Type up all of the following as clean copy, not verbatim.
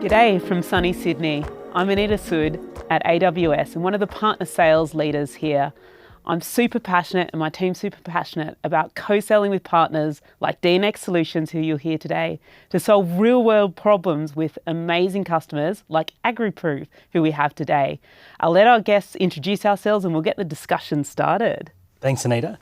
G'day from sunny Sydney. I'm Anita Sood at AWS and one of the partner sales leaders here. I'm super passionate and my team's super passionate about co-selling with partners like DNX Solutions, who you'll hear today, to solve real-world problems with amazing customers like AgriProve, who we have today. I'll let our guests introduce ourselves and we'll get the discussion started. Thanks, Anita.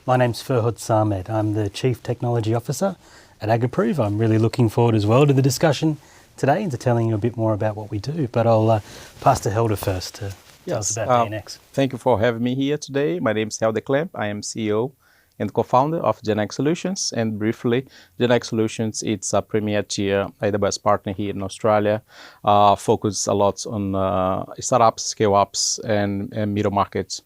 My name's Ferhod Sarmed. I'm the Chief Technology Officer at AgriProve. I'm really looking forward as well to the discussion today and to telling you a bit more about what we do. But I'll pass to Helder first to tell us about DNX. Thank you for having me here today. My name is Helder Klemp. I am CEO and co-founder of DNX Solutions. And briefly, DNX Solutions, it's a premier tier AWS partner here in Australia. Focus a lot on startups, scale-ups, and middle markets,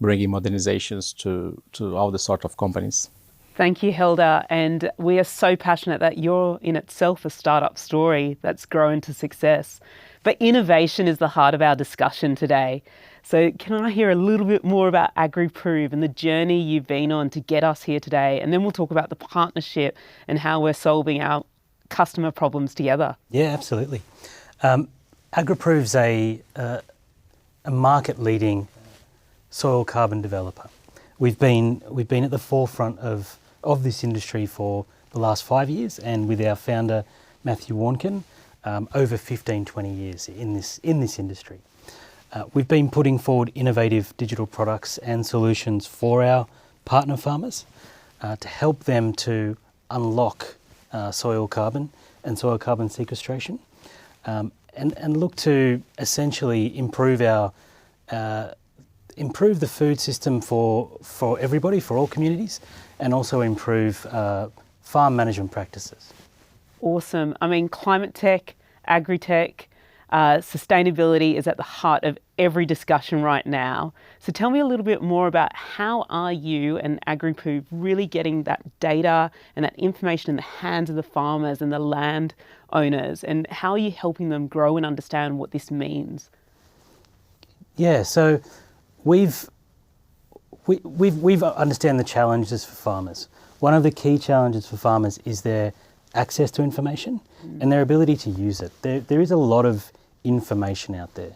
bringing modernizations to all the sort of companies. Thank you, Helder. And we are so passionate that you're in itself a startup story that's grown to success. But innovation is the heart of our discussion today. So can I hear a little bit more about AgriProve and the journey you've been on to get us here today? And then we'll talk about the partnership and how we're solving our customer problems together. Yeah, absolutely. AgriProve's a market-leading soil carbon developer. We've been at the forefront of this industry for the last 5 years, and with our founder Matthew Warnken, over 15, 20 years in this industry. We've been putting forward innovative digital products and solutions for our partner farmers to help them to unlock soil carbon and soil carbon sequestration, and look to essentially improve the food system for everybody, for all communities, and also improve farm management practices. Awesome. I mean, climate tech, agri-tech, sustainability is at the heart of every discussion right now. So tell me a little bit more about how are you and AgriProve really getting that data and that information in the hands of the farmers and the land owners, and how are you helping them grow and understand what this means? Yeah, so we've understand the challenges for farmers. One of the key challenges for farmers is their access to information and their ability to use it. There is a lot of information out there,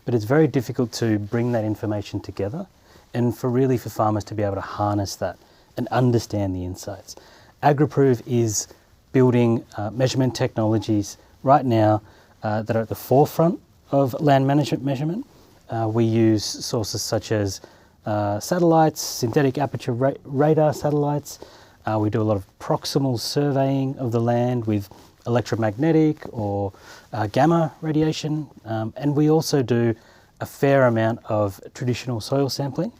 but it's very difficult to bring that information together and for farmers to be able to harness that and understand the insights. AgriProve is building measurement technologies right now that are at the forefront of land management measurement. We use sources such as satellites, synthetic aperture radar satellites. We do a lot of proximal surveying of the land with electromagnetic or gamma radiation. And we also do a fair amount of traditional soil sampling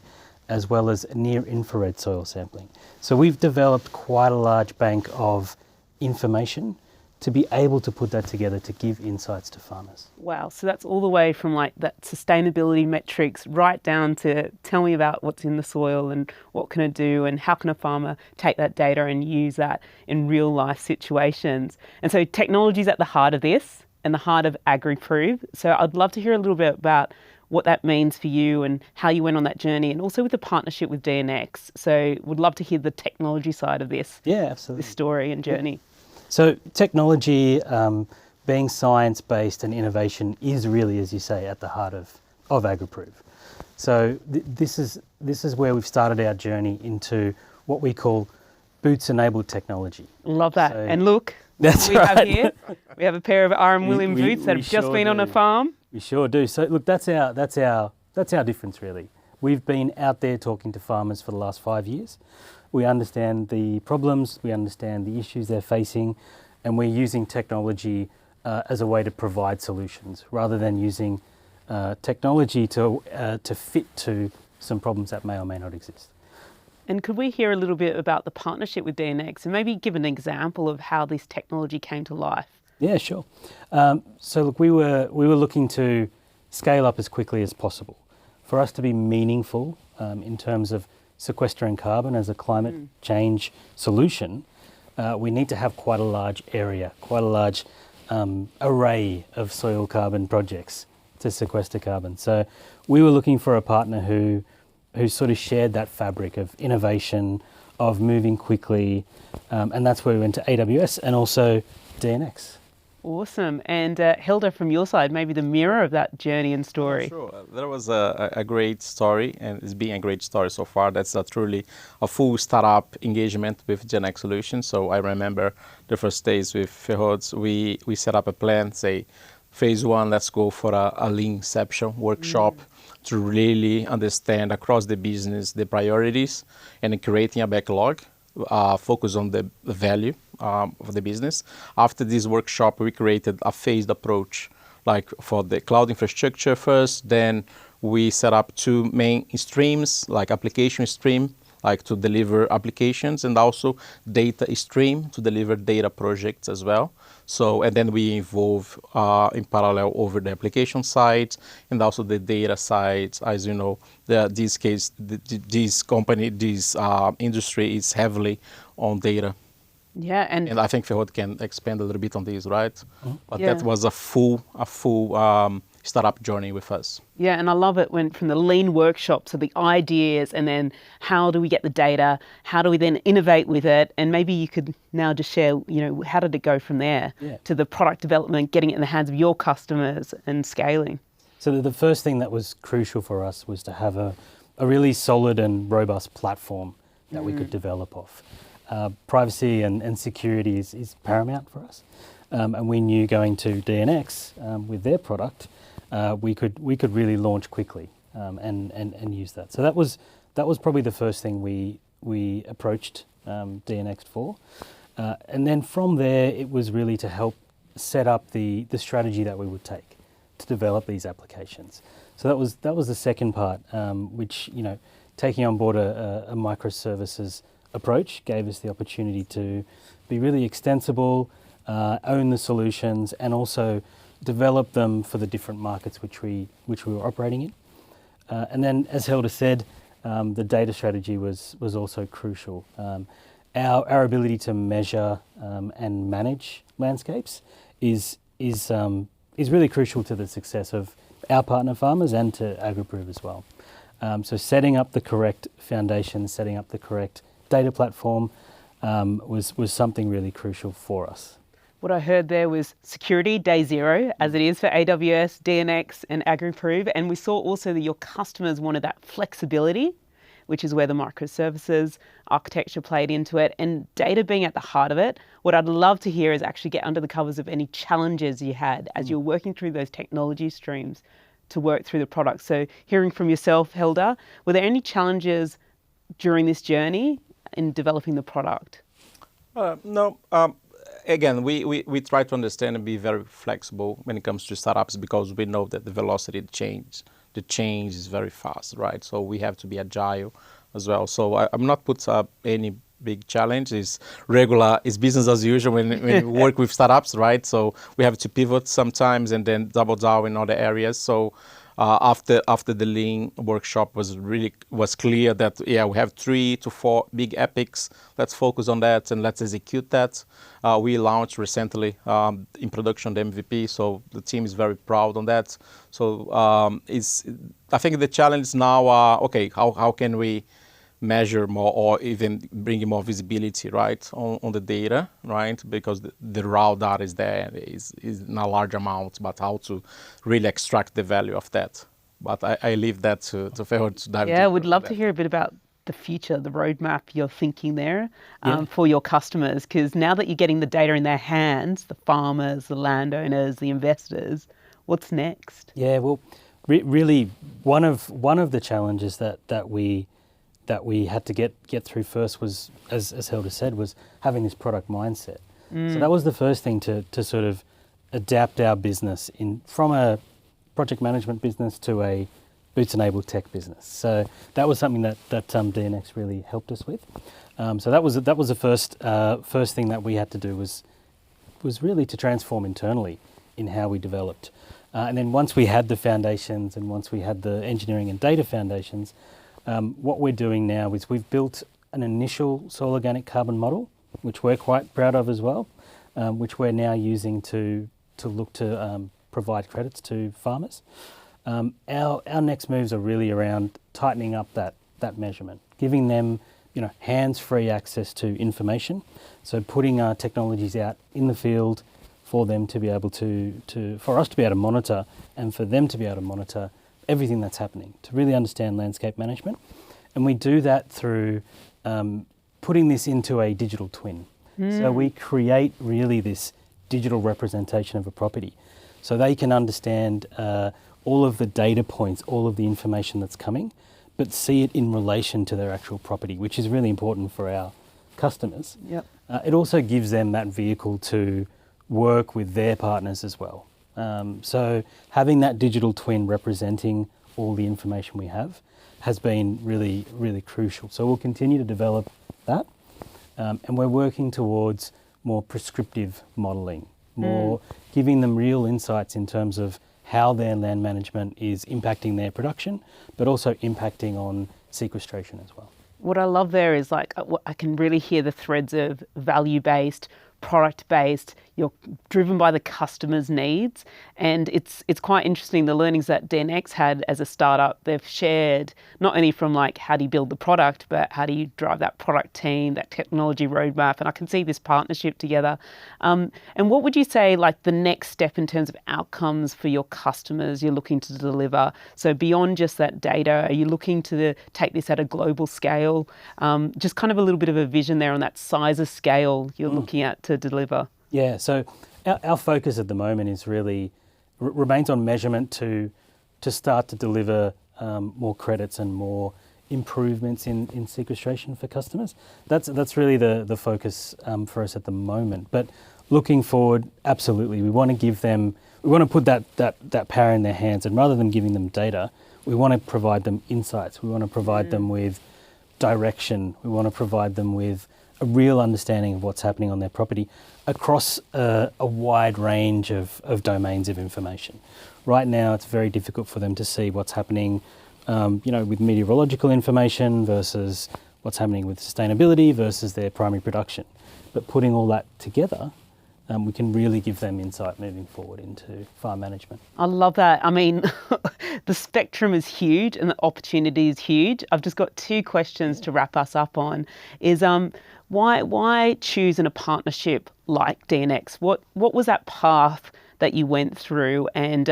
as well as near-infrared soil sampling. So we've developed quite a large bank of information to be able to put that together to give insights to farmers. Wow, so that's all the way from like that sustainability metrics right down to tell me about what's in the soil and what can it do and how can a farmer take that data and use that in real life situations. And so technology is at the heart of this and the heart of AgriProve. So I'd love to hear a little bit about what that means for you and how you went on that journey, and also with the partnership with DNX. So would love to hear the technology side of this. Yeah, absolutely. This story and journey. Yeah. So technology, being science-based and innovation, is really, as you say, at the heart of AgriProve. So this is where we've started our journey into what we call boots-enabled technology. Love that. So, and look, that's we right. have here. We have a pair of R.M. William boots that have just been on a farm. We sure do. So look, that's our difference really. We've been out there talking to farmers for the last 5 years. We understand the problems, we understand the issues they're facing, and we're using technology as a way to provide solutions rather than using technology to fit to some problems that may or may not exist. And could we hear a little bit about the partnership with DNX and maybe give an example of how this technology came to life? Yeah, sure. So look, we were looking to scale up as quickly as possible. For us to be meaningful in terms of sequestering carbon as a climate change solution, we need to have quite a large area, quite a large array of soil carbon projects to sequester carbon. So we were looking for a partner who sort of shared that fabric of innovation, of moving quickly, and that's where we went to AWS and also DNX. Awesome. And Hilda, from your side, maybe the mirror of that journey and story. Sure. There was a great story, and it's been a great story so far. That's truly a full startup engagement with DNX Solutions. So I remember the first days with Ferhod, we set up a plan, say, phase one, let's go for a leanception workshop to really understand across the business the priorities and creating a backlog, focus on the value of the business. After this workshop, we created a phased approach, like for the cloud infrastructure first, then we set up two main streams, like application stream, like to deliver applications, and also data stream to deliver data projects as well. So, and then we involve in parallel over the application side and also the data side. As you know, this industry is heavily on data. Yeah, And I think Ferhod can expand a little bit on this, right? Mm-hmm. But that was a full startup journey with us. Yeah, and I love it when from the lean workshop, so the ideas, and then how do we get the data? How do we then innovate with it? And maybe you could now just share, how did it go from there to the product development, getting it in the hands of your customers and scaling? So the first thing that was crucial for us was to have a really solid and robust platform that we could develop off. Privacy and security is paramount for us. And we knew going to DNX with their product, we could really launch quickly and use that. So that was probably the first thing we approached DNX for. And then from there, it was really to help set up the strategy that we would take to develop these applications. So that was the second part, which taking on board a microservices approach gave us the opportunity to be really extensible, own the solutions, and also develop them for the different markets which we were operating in. And then, as Hilda said, the data strategy was also crucial. Our ability to measure and manage landscapes is really crucial to the success of our partner farmers and to AgriProve as well. So setting up the correct foundation, setting up the correct data platform was something really crucial for us. What I heard there was security, day zero, as it is for AWS, DNX and AgriProve. And we saw also that your customers wanted that flexibility, which is where the microservices architecture played into it, and data being at the heart of it. What I'd love to hear is actually get under the covers of any challenges you had as you were working through those technology streams to work through the product. So hearing from yourself, Hilda, were there any challenges during this journey in developing the product? No. Again, we try to understand and be very flexible when it comes to startups because we know that the velocity of the change is very fast, right? So we have to be agile as well. So I'm not put up any big challenge. It's business as usual when we work with startups, right? So we have to pivot sometimes and then double down in other areas. So after the lean workshop was clear that we have 3 to 4 big epics. Let's focus on that and let's execute that. We launched recently in production the MVP, so the team is very proud on that. So I think the challenge now okay, how can we measure more or even bring more visibility, right, on the data, right? Because the raw data is there, is in a large amount, but how to really extract the value of that. But I leave that to Ferhod to dive Yeah, deeper would love on to that. hear a bit about the future, the roadmap you're thinking there for your customers, because now that you're getting the data in their hands, the farmers, the landowners, the investors, what's next? Yeah, well, really, one of the challenges that we had to get through first was, as Hilda said, was having this product mindset. So that was the first thing to sort of adapt our business from a project management business to a boots-enabled tech business. So that was something that DNX really helped us with. So that was the first thing that we had to do was really to transform internally in how we developed. And then once we had the foundations and once we had the engineering and data foundations, what we're doing now is we've built an initial soil organic carbon model, which we're quite proud of as well, which we're now using to look to provide credits to farmers. Our next moves are really around tightening up that measurement, giving them hands-free access to information. So putting our technologies out in the field for them to be able for us to be able to monitor and for them to be able to monitor everything that's happening, to really understand landscape management. And we do that through putting this into a digital twin. So we create really this digital representation of a property. So they can understand all of the data points, all of the information that's coming, but see it in relation to their actual property, which is really important for our customers. Yep. It also gives them that vehicle to work with their partners as well. So having that digital twin representing all the information we have has been really, really crucial. So we'll continue to develop that. And we're working towards more prescriptive modelling, more giving them real insights in terms of how their land management is impacting their production, but also impacting on sequestration as well. What I love there is like I can really hear the threads of value-based, product-based. You're driven by the customer's needs, and it's quite interesting the learnings that DNX had as a startup. They've shared not only from like how do you build the product, but how do you drive that product team, that technology roadmap, and I can see this partnership together. And what would you say like the next step in terms of outcomes for your customers you're looking to deliver? So beyond just that data, are you looking to take this at a global scale? Just kind of a little bit of a vision there on that size of scale you're looking at to deliver. Yeah, so our focus at the moment is really remains on measurement to start to deliver more credits and more improvements in sequestration for customers. That's really the focus for us at the moment. But looking forward, absolutely, we want to put that power in their hands, and rather than giving them data, we want to provide them insights. We want to provide them with direction. We want to provide them with a real understanding of what's happening on their property across a wide range of domains of information. Right now, it's very difficult for them to see what's happening, with meteorological information versus what's happening with sustainability versus their primary production. But putting all that together, we can really give them insight moving forward into farm management. I love that. I mean, the spectrum is huge and the opportunity is huge. I've just got two questions to wrap us up on. Is why choose in a partnership like DNX? What was that path that you went through? And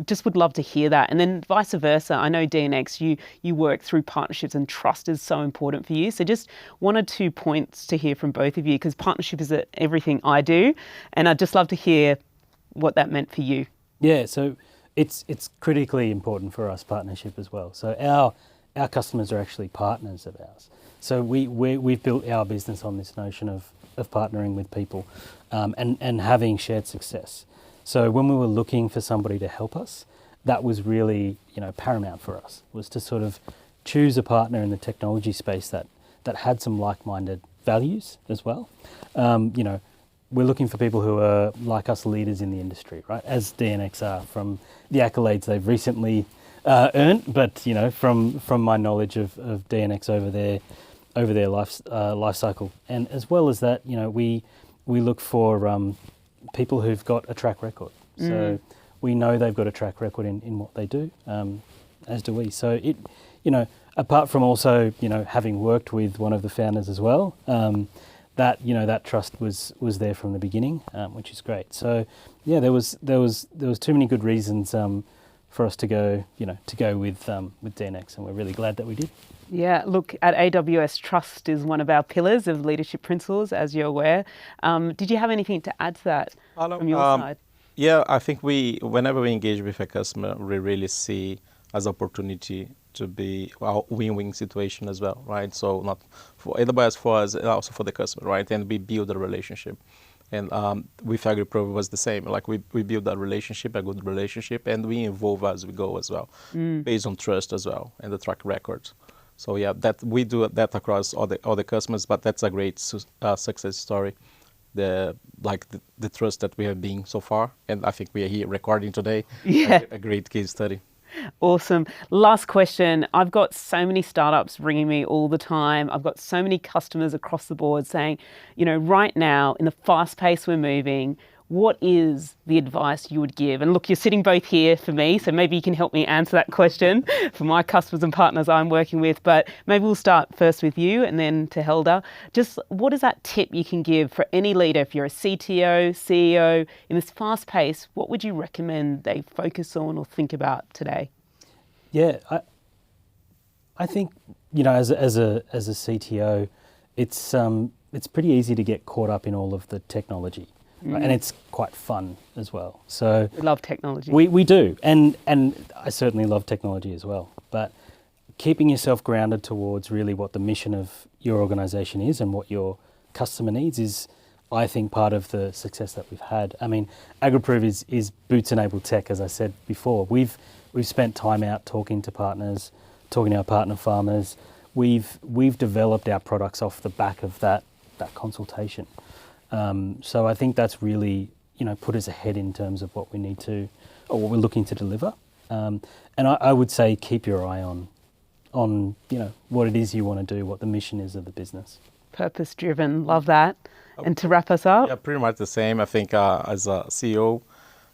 just would love to hear that. And then vice versa. I know DNX, you work through partnerships and trust is so important for you. So just 1 or 2 points to hear from both of you, because partnership is everything I do. And I'd just love to hear what that meant for you. Yeah, so it's critically important for us, partnership as well. So our customers are actually partners of ours. So we've built our business on this notion of partnering with people and having shared success. So when we were looking for somebody to help us, that was really paramount for us, was to sort of choose a partner in the technology space that had some like-minded values as well. We're looking for people who are like us, leaders in the industry, right? As DNX are, from the accolades they've recently earned, but from my knowledge of DNX over their life cycle, and as well as that, we look for people who've got a track record. So we know they've got a track record in what they do, as do we. So it, apart from also having worked with one of the founders as well, that trust was there from the beginning, which is great. So yeah, there was too many good reasons for us to go with DNX, and we're really glad that we did. Yeah, look, at AWS, trust is one of our pillars of leadership principles, as you're aware. Did you have anything to add to that from your side? Yeah, I think whenever we engage with a customer, we really see as opportunity to be a win-win situation as well, right? So not for AWS, for us, and also for the customer, right? And we build a relationship. And with AgriProve, it was the same. Like we build that relationship, a good relationship, and we evolve as we go as well, based on trust as well and the track record. So yeah, that we do that across all the customers, but that's a great success story. The trust that we have been so far, and I think we are here recording today. Yeah, a great case study. Awesome. Last question. I've got so many startups ringing me all the time. I've got so many customers across the board saying, right now, in the fast pace we're moving, what is the advice you would give? And look, you're sitting both here for me, so maybe you can help me answer that question for my customers and partners I'm working with. But maybe we'll start first with you and then to Helder. Just what is that tip you can give for any leader? If you're a CTO, CEO, in this fast pace, what would you recommend they focus on or think about today? Yeah, I think, as a CTO, it's pretty easy to get caught up in all of the technology. Right? And it's quite fun as well. So We love technology. we do, and I certainly love technology as well. But keeping yourself grounded towards really what the mission of your organisation is and what your customer needs is, I think, part of the success that we've had. I mean, AgriProve is boots-enabled tech, as I said before. We've spent time out talking to partners, talking to our partner farmers. We've developed our products off the back of that consultation. So I think that's really, put us ahead in terms of what we need to, or what we're looking to deliver. And I would say keep your eye on, what it is you want to do, what the mission is of the business. Purpose-driven, love that. And to wrap us up? Yeah, pretty much the same. I think as a CEO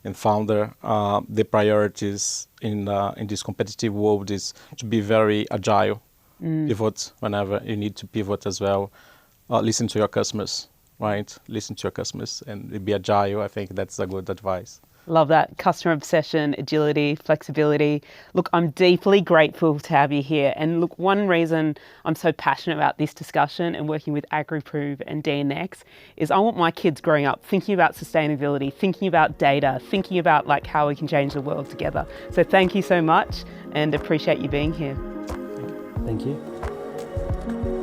and founder, the priorities in this competitive world is to be very agile, pivot whenever you need to pivot as well. Listen to your customers, right? Listen to your customers and be agile. I think that's a good advice. Love that. Customer obsession, agility, flexibility. Look, I'm deeply grateful to have you here. And look, one reason I'm so passionate about this discussion and working with AgriProve and DNX is I want my kids growing up thinking about sustainability, thinking about data, thinking about how we can change the world together. So thank you so much and appreciate you being here. Thank you.